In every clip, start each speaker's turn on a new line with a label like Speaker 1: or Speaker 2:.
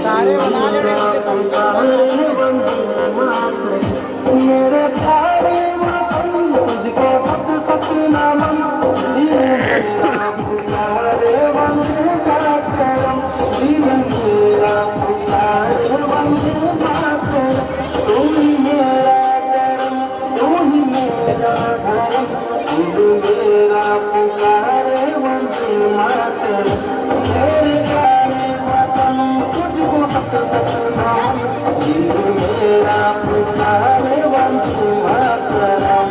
Speaker 1: सारे बना लेने उनके संस्कार
Speaker 2: मेरे प्यारे वतन तुझको सत सत नमन दिल मेरा पुकारे वंदे मातरम दिल मेरा पुकारे वंदे मातरम तू ही मेरा धर्म तू ही मेरा धर्म दिल मेरा पुकारे वंदे मातरम मेरे प्यारे वतन तुझको सत सत नमन दिल मेरा पुकारे वंदे मातरम।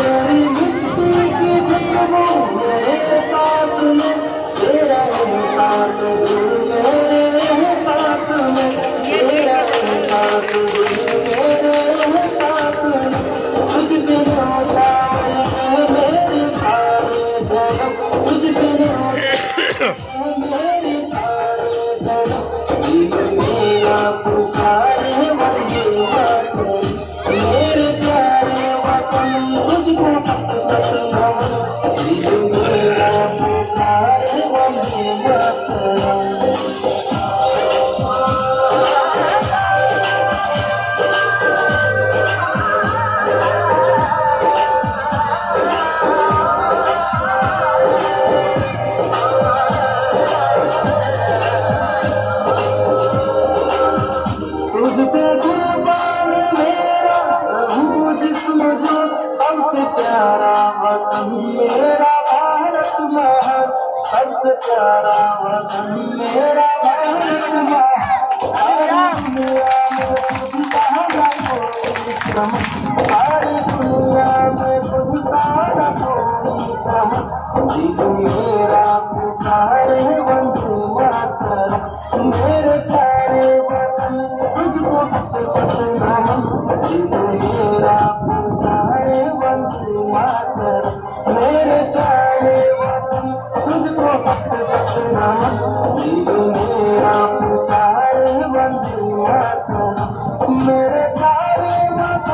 Speaker 2: तेरी मिट्टी की खुशबू मेरे साथ में तेरा एहसास मेरे साथ में तेरा एहसास मेरे साथ में तुझ बिना छाए है मेरे सारे जन्म तुझ बिना मेरे सारे जन्म दिल मेरा पुकारे वंदे मातरम मेरे प्यारे वतन तुझको सत सत नमन दिल मेरा पुकारे वंदे मातरम। तुझ पे कुर्बान मेरा रहूं जिस्म जो सबसे प्यारा वतन मेरा भारत महान सबसे प्यारा वतन मेरा भारत महान आज मेरा मोदी कहाँ कोई श्रम